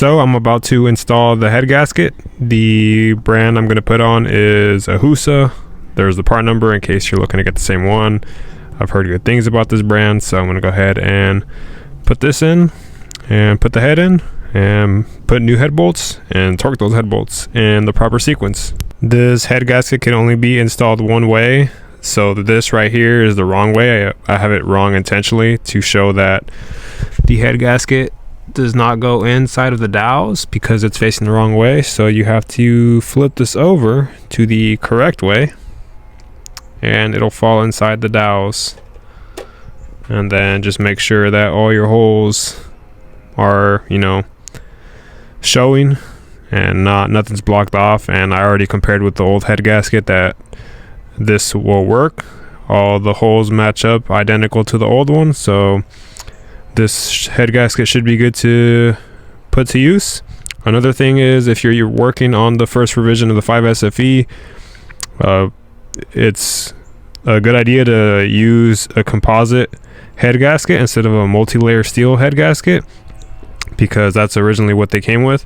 So I'm about to install the head gasket. The brand I'm going to put on is a Husa. There's the part number in case you're looking to get the same one. I've heard good things about this brand, so I'm going to go ahead and put this in and put the head in and put new head bolts and torque those head bolts in the proper sequence. This head gasket can only be installed one way, so this right here is the wrong way. I have it wrong intentionally to show that the head gasket does not go inside of the dowels because it's facing the wrong way. So you have to flip this over to the correct way and it'll fall inside the dowels. And then just make sure that all your holes are, you know, showing and nothing's blocked off. And I already compared with the old head gasket that this will work. All the holes match up identical to the old one, so this head gasket should be good to put to use. Another thing is, if you're working on the first revision of the 5S-FE, it's a good idea to use a composite head gasket instead of a multi-layer steel head gasket, because that's originally what they came with.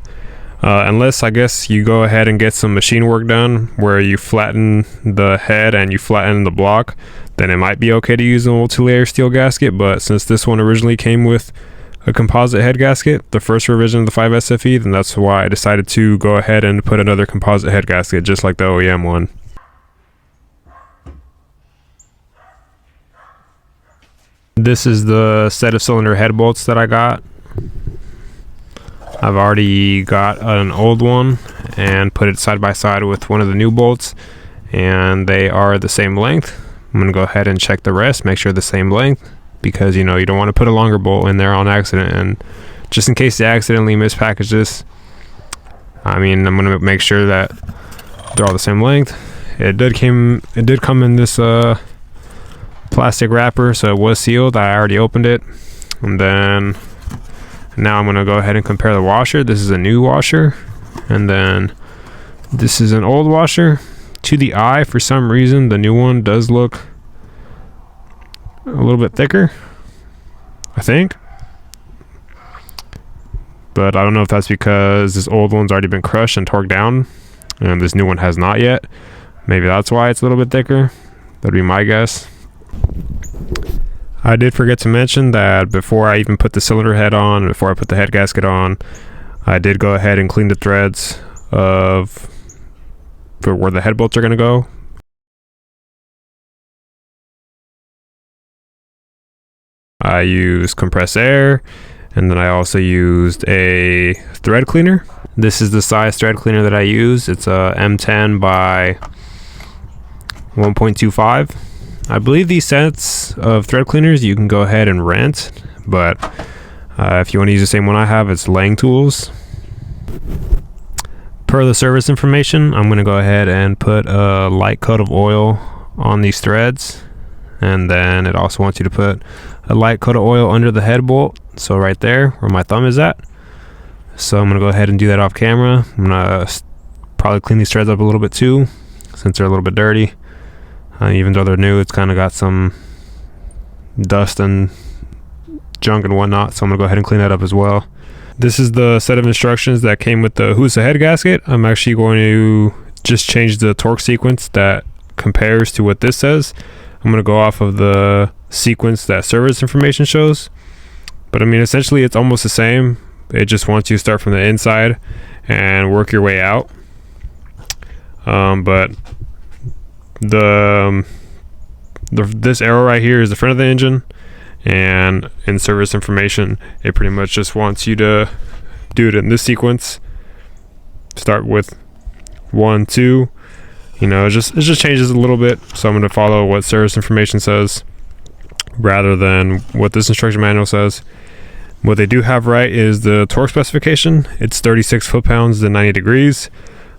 Unless, I guess, you go ahead and get some machine work done where you flatten the head and you flatten the block, then it might be okay to use a multi-layer steel gasket. But since this one originally came with a composite head gasket, the first revision of the 5S-FE, then that's why I decided to go ahead and put another composite head gasket just like the OEM one. This is the set of cylinder head bolts that I got. I've already got an old one and put it side by side with one of the new bolts, and they are the same length. I'm going to go ahead and check the rest, make sure the same length, because you know you don't want to put a longer bolt in there on accident. And just in case they accidentally mispackage this, I mean, I'm going to make sure that they're all the same length. It did come in this plastic wrapper, so it was sealed. I already opened it, and then now I'm going to go ahead and compare the washer. This is a new washer, and then this is an old washer. To the eye, for some reason, the new one does look a little bit thicker, I think. But I don't know if that's because this old one's already been crushed and torqued down, and this new one has not yet. Maybe that's why it's a little bit thicker. That'd be my guess. I did forget to mention that before I even put the cylinder head on, before I put the head gasket on, I did go ahead and clean the threads for where the head bolts are going to go. I used compressed air, and then I also used a thread cleaner. This is the size thread cleaner that I use. It's a M10 by 1.25. I believe these sets of thread cleaners you can go ahead and rent, but if you want to use the same one I have, it's Lang Tools. Per the service information, I'm going to go ahead and put a light coat of oil on these threads, and then it also wants you to put a light coat of oil under the head bolt, so right there where my thumb is at. So I'm going to go ahead and do that off camera. I'm going to probably clean these threads up a little bit too, since they're a little bit dirty. Even though they're new, it's kind of got some dust and junk and whatnot, so I'm going to go ahead and clean that up as well. This is the set of instructions that came with the Husa head gasket. I'm actually going to just change the torque sequence that compares to what this says. I'm going to go off of the sequence that service information shows. But I mean, essentially it's almost the same. It just wants you to start from the inside and work your way out. But this arrow right here is the front of the engine, and in service information it pretty much just wants you to do it in this sequence. Start with 1, 2, you know, it just changes a little bit. So I'm going to follow what service information says rather than what this instruction manual says. What they do have right is the torque specification. It's 36 foot-pounds to 90 degrees.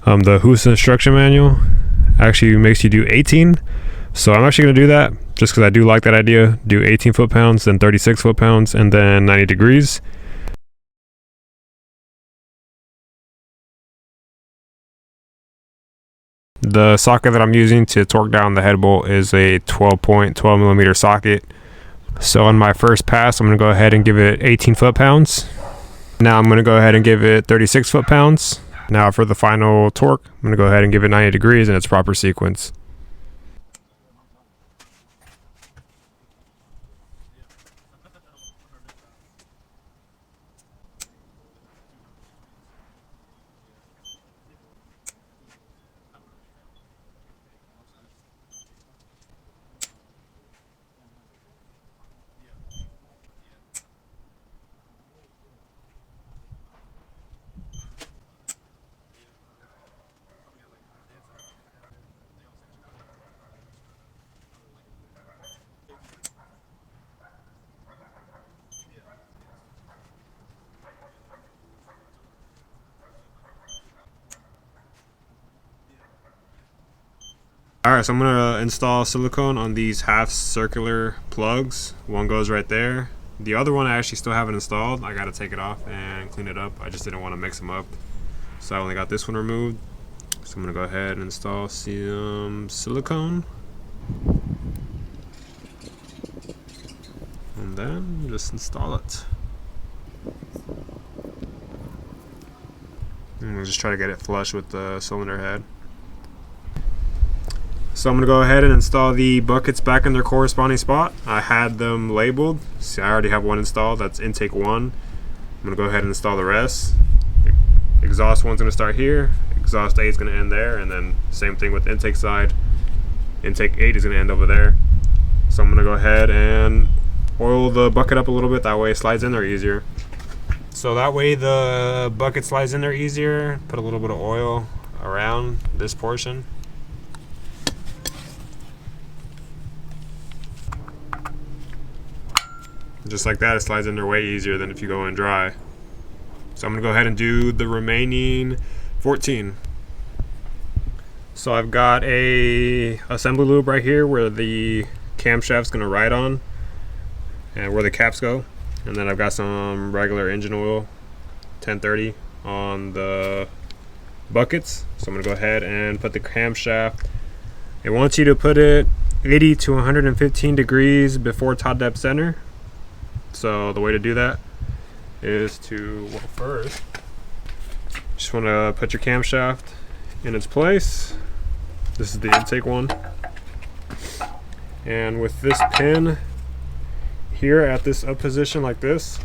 The Husa instruction manual actually makes you do 18, so I'm actually going to do that just because I do like that idea. Do 18 foot-pounds, then 36 foot-pounds, and then 90 degrees. The socket that I'm using to torque down the head bolt is a 12 millimeter socket. So on my first pass, I'm going to go ahead and give it 18 foot-pounds. Now I'm going to go ahead and give it 36 foot-pounds. Now for the final torque, I'm going to go ahead and give it 90 degrees in its proper sequence. Alright, so I'm going to install silicone on these half circular plugs. One goes right there. The other one I actually still haven't installed. I got to take it off and clean it up. I just didn't want to mix them up. So I only got this one removed. So I'm going to go ahead and install some silicone. And then just install it. And we'll just try to get it flush with the cylinder head. So I'm going to go ahead and install the buckets back in their corresponding spot. I had them labeled. See, I already have one installed. That's intake 1. I'm going to go ahead and install the rest. Exhaust 1's going to start here. Exhaust 8 is going to end there. And then same thing with the intake side. Intake 8 is going to end over there. So I'm going to go ahead and oil the bucket up a little bit. That way it slides in there easier. So that way the bucket slides in there easier. Put a little bit of oil around this portion. Just like that, it slides in there way easier than if you go in dry. So I'm going to go ahead and do the remaining 14. So I've got a assembly lube right here where the camshaft's going to ride on and where the caps go. And then I've got some regular engine oil, 1030, on the buckets. So I'm going to go ahead and put the camshaft. It wants you to put it 80 to 115 degrees before top depth center. So the way to do that is to, well, first, just want to put your camshaft in its place. This is the intake one. And with this pin here at this up position like this,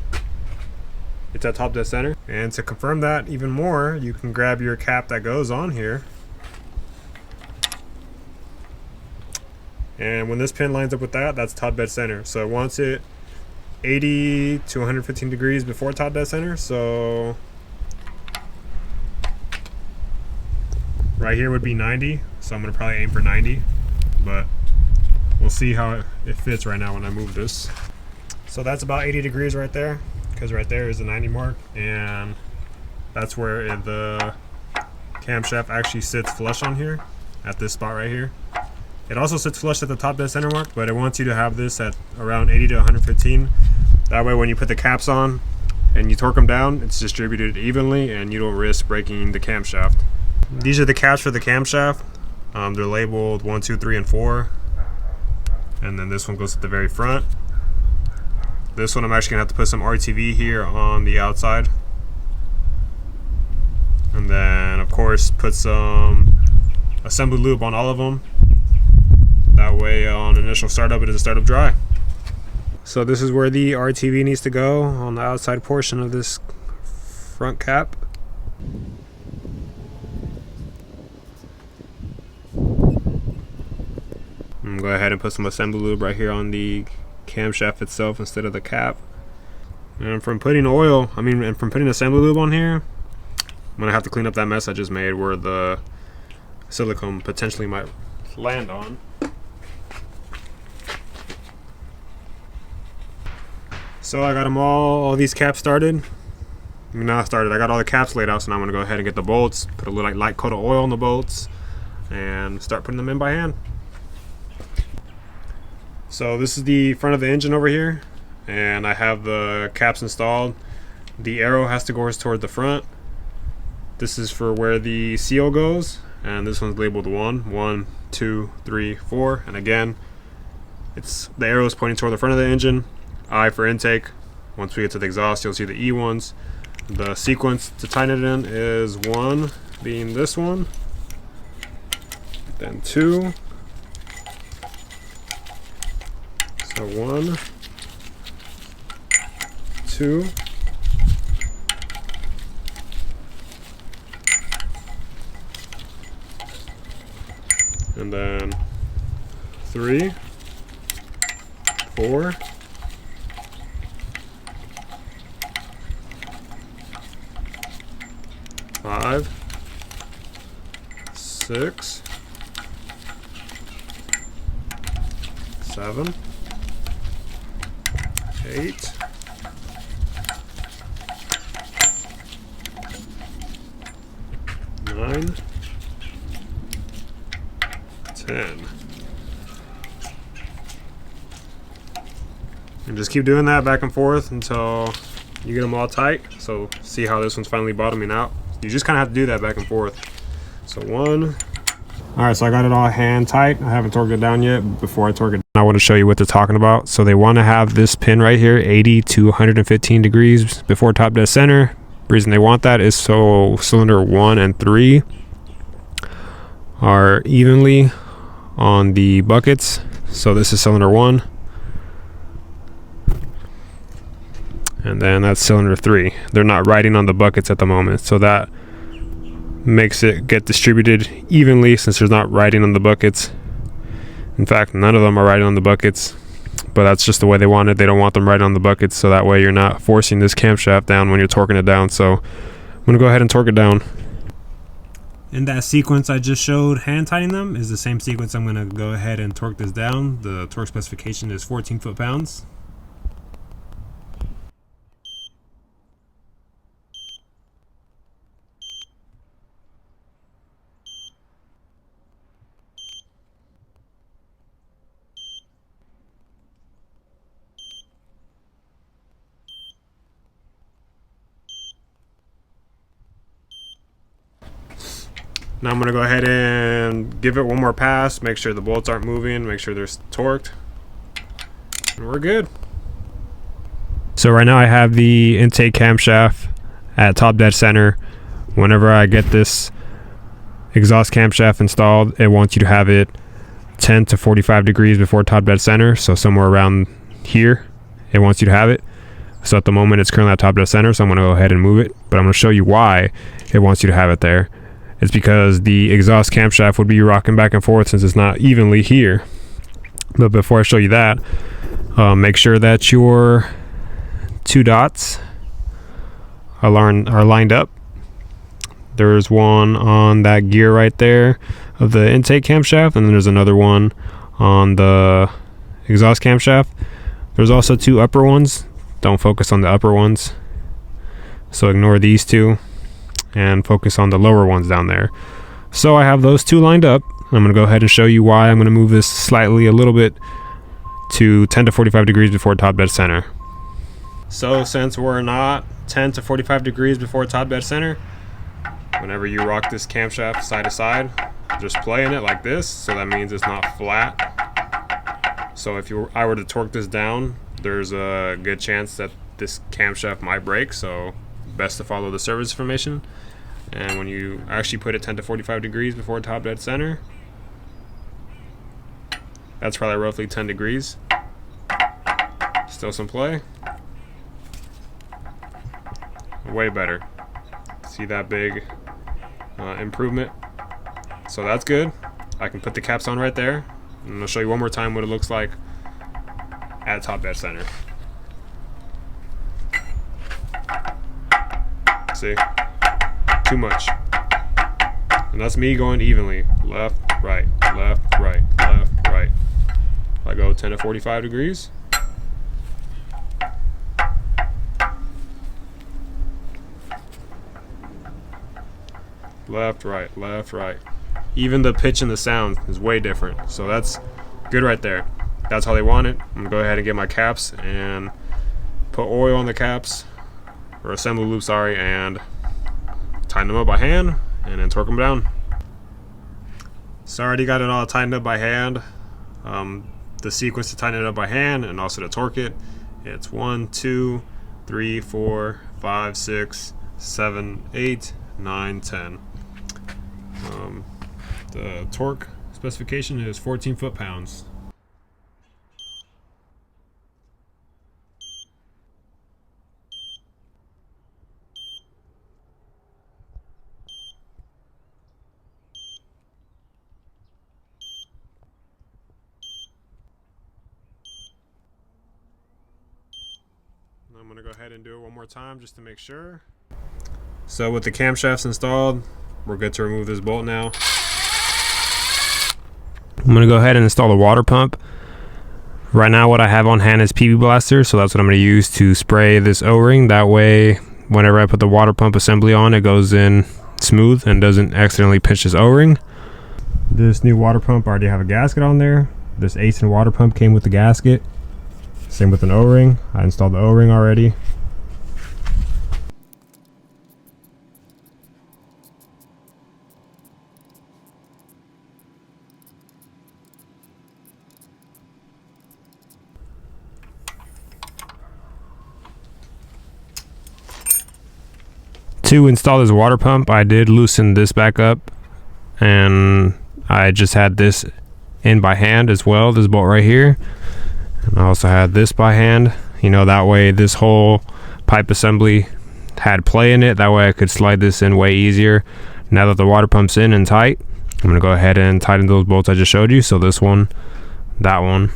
it's at top dead center. And to confirm that even more, you can grab your cap that goes on here. And when this pin lines up with that, that's top dead center. So it wants it 80 to 115 degrees before top dead center. So right here would be 90. So I'm gonna probably aim for 90, but we'll see how it fits right now when I move this. So that's about 80 degrees right there, because right there is the 90 mark, and that's where the camshaft actually sits flush on here, at this spot right here. It also sits flush at the top dead center mark, but it wants you to have this at around 80 to 115. That way when you put the caps on and you torque them down, it's distributed evenly and you don't risk breaking the camshaft. These are the caps for the camshaft. They're labeled 1, 2, 3, and 4. And then this one goes at the very front. This one I'm actually gonna have to put some RTV here on the outside. And then of course put some assembly lube on all of them. That way on initial startup it doesn't start up dry. So this is where the RTV needs to go, on the outside portion of this front cap. I'm gonna go ahead and put some assembly lube right here on the camshaft itself instead of the cap. And from putting from putting assembly lube on here, I'm gonna have to clean up that mess I just made where the silicone potentially might land on. So I got them all these caps started. I got all the caps laid out, so now I'm gonna go ahead and get the bolts, put a little light coat of oil on the bolts, and start putting them in by hand. So this is the front of the engine over here, and I have the caps installed. The arrow has to go toward the front. This is for where the seal goes, and this one's labeled 1, 2, 3, 4, and again, the arrow is pointing toward the front of the engine. I for intake. Once we get to the exhaust, you'll see the E ones. The sequence to tighten it in is 1 being this one, then 2. So 1, 2, and then 3, 4, 5, 6, 7, 8, 9, 10. And just keep doing that back and forth until you get them all tight. So see how this one's finally bottoming out. You just kind of have to do that back and forth. So 1. All right, so I got it all hand tight. I haven't torqued it down yet. Before I torque it down, I want to show you what they're talking about. So they want to have this pin right here 80 to 115 degrees before top dead center. The reason they want that is so cylinder 1 and 3 are evenly on the buckets. So this is cylinder 1, and then that's cylinder 3. They're not riding on the buckets at the moment, so that makes it get distributed evenly since there's not riding on the buckets. In fact, none of them are riding on the buckets, but that's just the way they want it. They don't want them riding on the buckets, so that way you're not forcing this camshaft down when you're torquing it down. So I'm gonna go ahead and torque it down. In that sequence I just showed hand tightening them is the same sequence I'm gonna go ahead and torque this down. The torque specification is 14 foot-pounds. Now I'm gonna go ahead and give it one more pass, make sure the bolts aren't moving, make sure they're torqued, and we're good. So right now I have the intake camshaft at top dead center. Whenever I get this exhaust camshaft installed, it wants you to have it 10 to 45 degrees before top dead center, so somewhere around here it wants you to have it. So at the moment it's currently at top dead center, so I'm gonna go ahead and move it, but I'm gonna show you why it wants you to have it there. It's because the exhaust camshaft would be rocking back and forth since it's not evenly here. But before I show you that, make sure that your 2 dots are lined up. There's one on that gear right there of the intake camshaft, and then there's another one on the exhaust camshaft. There's also 2 upper ones. Don't focus on the upper ones, so ignore these 2 and focus on the lower ones down there. So I have those 2 lined up. I'm gonna go ahead and show you why I'm gonna move this slightly a little bit to 10 to 45 degrees before top dead center. So since we're not 10 to 45 degrees before top dead center, whenever you rock this camshaft side to side, just play in it like this, so that means it's not flat. So if I were to torque this down, there's a good chance that this camshaft might break, so best to follow the service information. And when you actually put it 10 to 45 degrees before top dead center, that's probably roughly 10 degrees. Still some play. Way better. See that big improvement? So that's good. I can put the caps on right there. I'm gonna show you one more time what it looks like at top dead center. See? Too much. And that's me going evenly. Left, right, left, right, left, right. If I go 10 to 45 degrees. Left, right, left, right. Even the pitch and the sound is way different. So that's good right there. That's how they want it. I'm gonna go ahead and get my caps and put oil on the caps, or assembly loop, sorry, and tighten them up by hand and then torque them down. So I already got it all tightened up by hand. The sequence to tighten it up by hand and also to torque it, it's 1, 2, 3, 4, 5, 6, 7, 8, 9, 10. The torque specification is 14 foot-pounds. I'm going to go ahead and do it one more time just to make sure. So with the camshafts installed, we're good to remove this bolt now. I'm going to go ahead and install the water pump. Right now what I have on hand is PB Blaster, so that's what I'm going to use to spray this O-ring. That way, whenever I put the water pump assembly on, it goes in smooth and doesn't accidentally pinch this O-ring. This new water pump already have a gasket on there. This Ace and water pump came with the gasket. Same with an O-ring. I installed the O-ring already. To install this water pump, I did loosen this back up, and I just had this in by hand as well, this bolt right here. And I also had this by hand, you know, that way this whole pipe assembly had play in it. That way I could slide this in way easier. Now that the water pump's in and tight, I'm going to go ahead and tighten those bolts I just showed you. So this one, that one,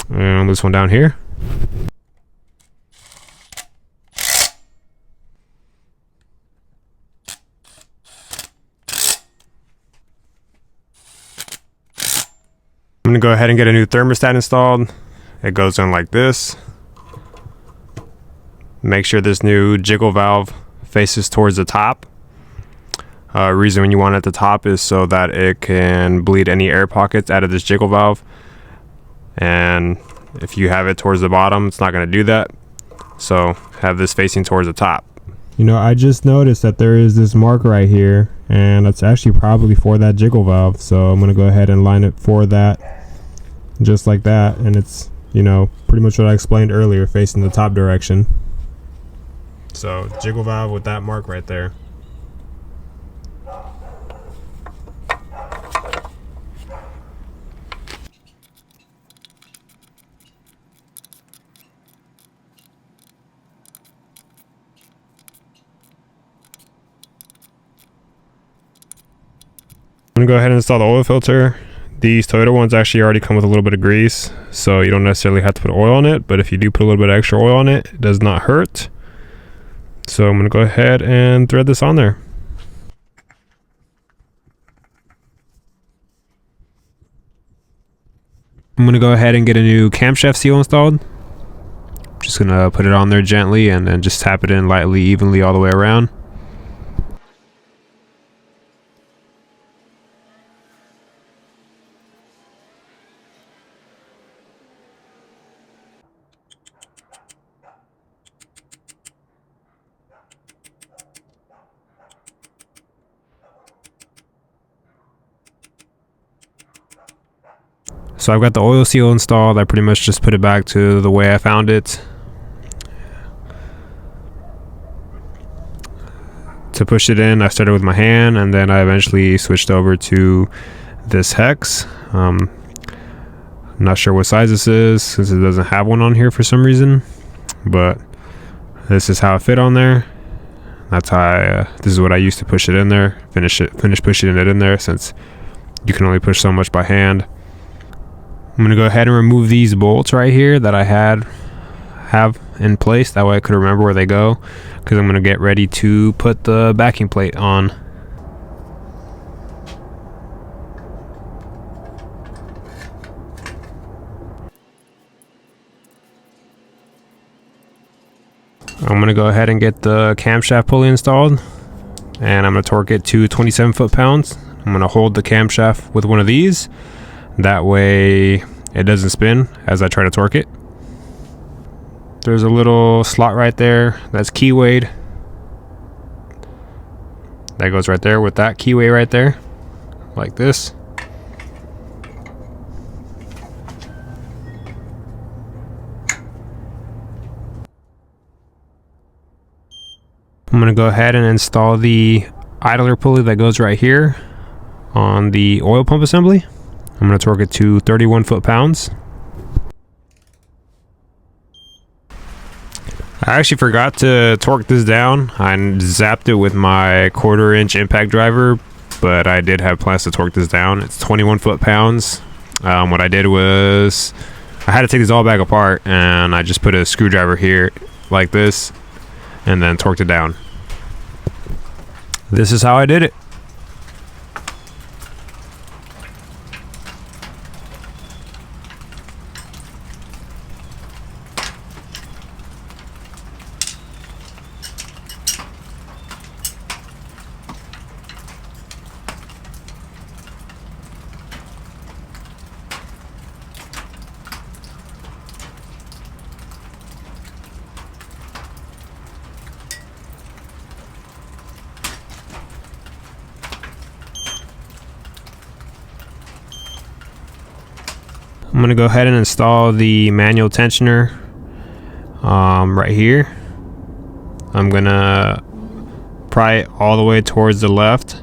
and this one down here. I'm going to go ahead and get a new thermostat installed. It goes in like this. Make sure this new jiggle valve faces towards the top. Reason when you want it at the top is so that it can bleed any air pockets out of this jiggle valve. And if you have it towards the bottom, it's not going to do that. So have this facing towards the top. You know, I just noticed that there is this mark right here, and it's actually probably for that jiggle valve. So I'm going to go ahead and line it for that, just like that. And it's, you know, pretty much what I explained earlier, facing the top direction. So jiggle valve with that mark right there. I'm gonna go ahead and install the oil filter. These Toyota ones actually already come with a little bit of grease, so you don't necessarily have to put oil on it, but if you do put a little bit of extra oil on it, it does not hurt. So I'm going to go ahead and thread this on there. I'm going to go ahead and get a new camshaft seal installed. Just going to put it on there gently and then just tap it in lightly, evenly all the way around. So I've got the oil seal installed. I pretty much just put it back to the way I found it. To push it in, I started with my hand, and then I eventually switched over to this hex. I'm not sure what size this is, since it doesn't have one on here for some reason, but this is how it fit on there. That's how this is what I used to push it in there, finish pushing it in there, since you can only push so much by hand. I'm going to go ahead and remove these bolts right here that I have in place. That way I could remember where they go, because I'm going to get ready to put the backing plate on. I'm going to go ahead and get the camshaft pulley installed, and I'm going to torque it to 27 foot-pounds. I'm going to hold the camshaft with one of these. That way it doesn't spin as I try to torque it. There's a little slot right there that's keywayed. That goes right there with that keyway right there, like this. I'm going to go ahead and install the idler pulley that goes right here on the oil pump assembly. I'm going to torque it to 31 foot-pounds. I actually forgot to torque this down. I zapped it with my 1/4 inch impact driver, but I did have plans to torque this down. It's 21 foot-pounds. What I did was I had to take this all back apart, and I just put a screwdriver here like this and then torqued it down. This is how I did it. I'm going to go ahead and install the manual tensioner right here. I'm going to pry it all the way towards the left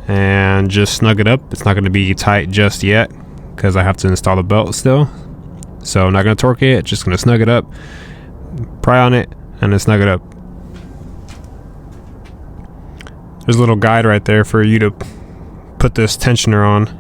and just snug it up. It's not going to be tight just yet because I have to install the belt still. So I'm not going to torque it, just going to snug it up, pry on it, and then snug it up. There's a little guide right there for you to put this tensioner on.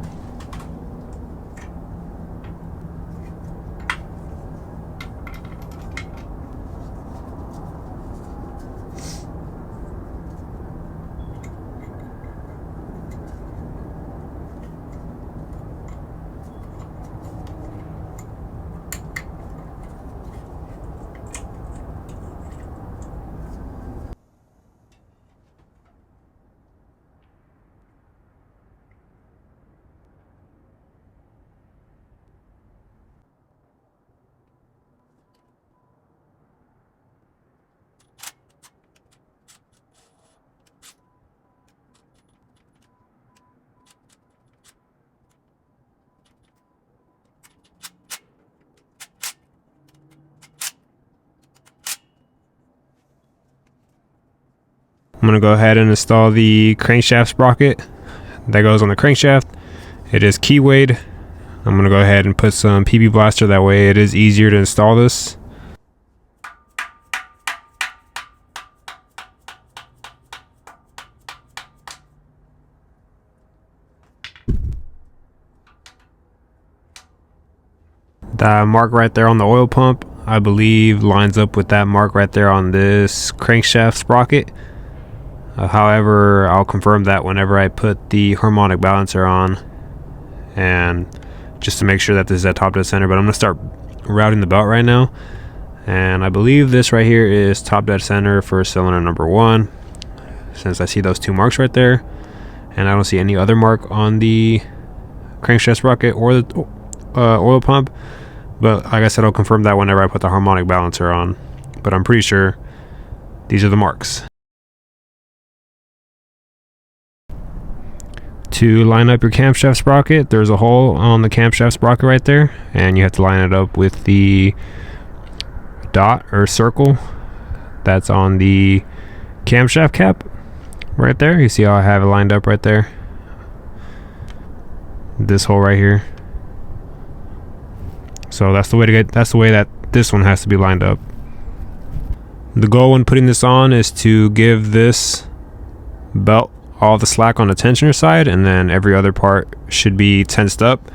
I'm going to go ahead and install the crankshaft sprocket that goes on the crankshaft. It is keywayed. I'm going to go ahead and put some PB Blaster, that way it is easier to install this. That mark right there on the oil pump, I believe, lines up with that mark right there on this crankshaft sprocket. However, I'll confirm that whenever I put the harmonic balancer on, and just to make sure that this is at top dead center. But I'm going to start routing the belt right now, and I believe this right here is top dead center for cylinder number 1, since I see those 2 marks right there, and I don't see any other mark on the crankshaft sprocket or the oil pump. But like I said, I'll confirm that whenever I put the harmonic balancer on, but I'm pretty sure these are the marks. To line up your camshaft sprocket, there's a hole on the camshaft sprocket right there, and you have to line it up with the dot or circle that's on the camshaft cap right there. You see how I have it lined up right there? This hole right here. So that's the way that this one has to be lined up. The goal when putting this on is to give this belt all the slack on the tensioner side, and then every other part should be tensed up.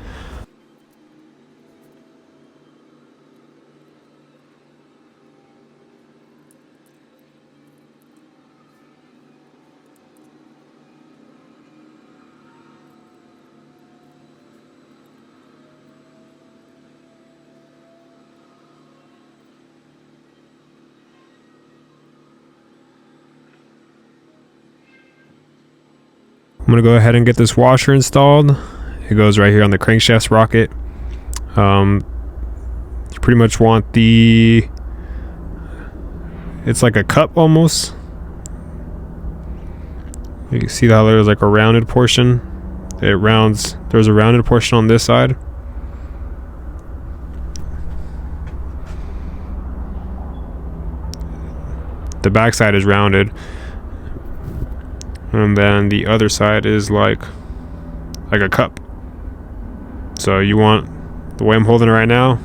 I'm going to go ahead and get this washer installed. It goes right here on the crankshaft sprocket. You pretty much want it's like a cup almost. You can see how there's like a rounded portion. There's a rounded portion on this side. the back side is rounded, and then the other side is like a cup. So you want, the way I'm holding it right now,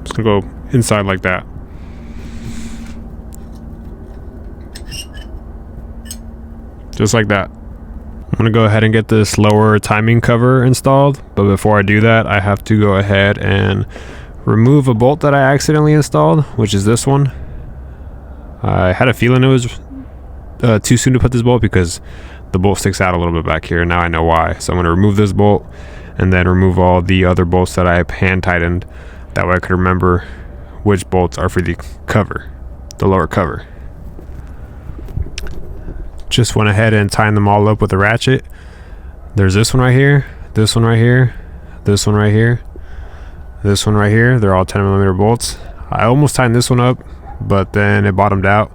it's gonna go inside like that. Just like that. I'm gonna go ahead and get this lower timing cover installed, but before I do that, I have to go ahead and remove a bolt that I accidentally installed, which is this one. I had a feeling it was too soon to put this bolt because the bolt sticks out a little bit back here. Now I know why. So I'm gonna remove this bolt and then remove all the other bolts that I hand tightened. That way I could remember which bolts are for the cover, the lower cover. Just went ahead and tightened them all up with a ratchet. There's this one right here, this one right here, this one right here, this one right here. They're all 10mm bolts. I almost tightened this one up, but then it bottomed out,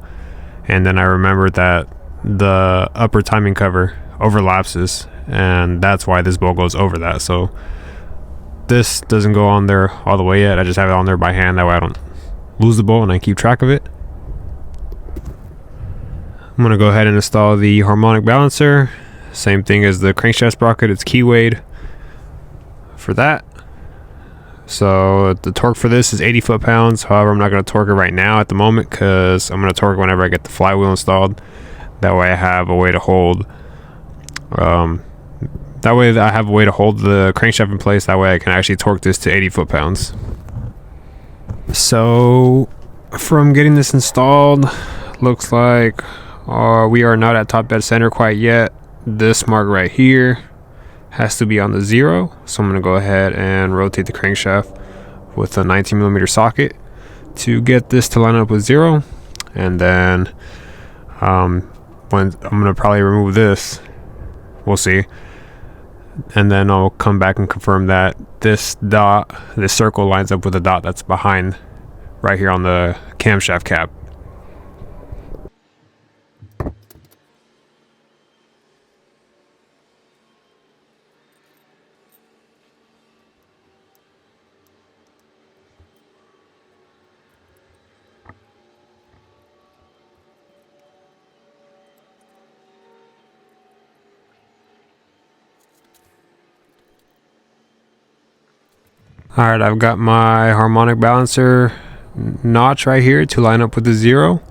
and then I remembered that the upper timing cover overlaps this, and that's why this bolt goes over that. So this doesn't go on there all the way yet. I just have it on there by hand, that way I don't lose the bolt and I keep track of it. I'm gonna go ahead and install the harmonic balancer. Same thing as the crankshaft sprocket, it's keywayed for that. So the torque for this is 80 foot-pounds. However, I'm not going to torque it right now at the moment because I'm going to torque whenever I get the flywheel installed. That way I have a way to hold the crankshaft in place. That way I can actually torque this to 80 foot-pounds. So from getting this installed, looks like we are not at top dead center quite yet. This mark right here has to be on the 0, so I'm going to go ahead and rotate the crankshaft with a 19mm socket to get this to line up with 0. And then when I'm going to probably remove this, we'll see, and then I'll come back and confirm that this circle lines up with the dot that's behind right here on the camshaft cap. Alright, I've got my harmonic balancer notch right here to line up with the 0.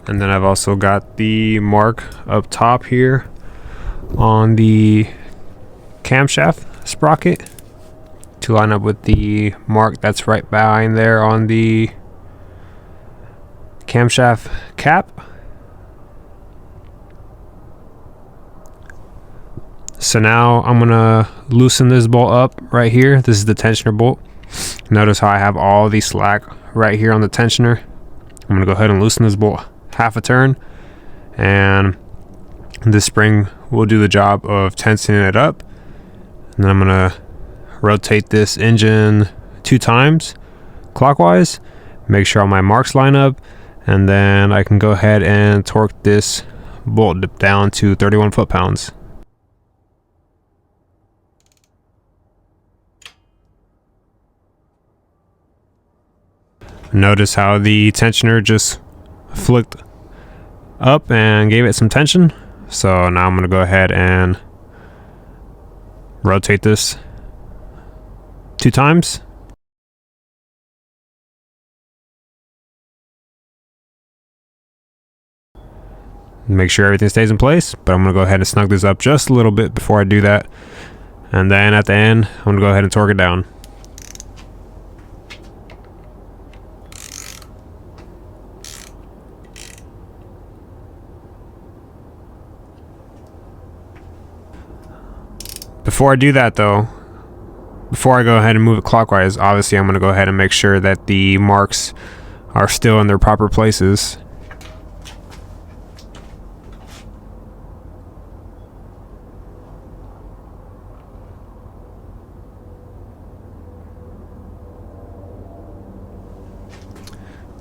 And then I've also got the mark up top here on the camshaft sprocket to line up with the mark that's right behind there on the camshaft cap. So now I'm gonna loosen this bolt up right here. This is the tensioner bolt. Notice how I have all the slack right here on the tensioner. I'm gonna go ahead and loosen this bolt half a turn, and this spring will do the job of tensioning it up. And then I'm gonna rotate this engine 2 times clockwise, make sure all my marks line up, and then I can go ahead and torque this bolt down to 31 foot-pounds. Notice how the tensioner just flicked up and gave it some tension. So now I'm going to go ahead and rotate this 2 times. Make sure everything stays in place, but I'm going to go ahead and snug this up just a little bit before I do that. And then at the end, I'm going to go ahead and torque it down. Before I do that though, before I go ahead and move it clockwise, obviously I'm going to go ahead and make sure that the marks are still in their proper places.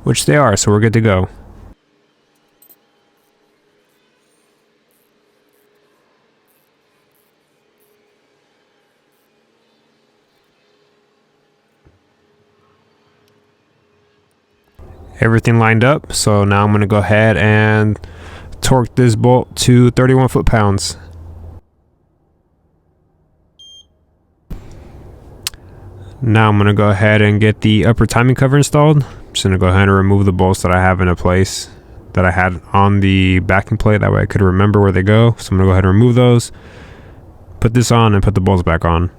Which they are, so we're good to go. everything lined up. So now I'm going to go ahead and torque this bolt to 31 foot-pounds. Now I'm going to go ahead and get the upper timing cover installed. I'm just going to go ahead and remove the bolts that I have in a place that I had on the backing plate. That way I could remember where they go. So I'm going to go ahead and remove those, put this on, and put the bolts back on.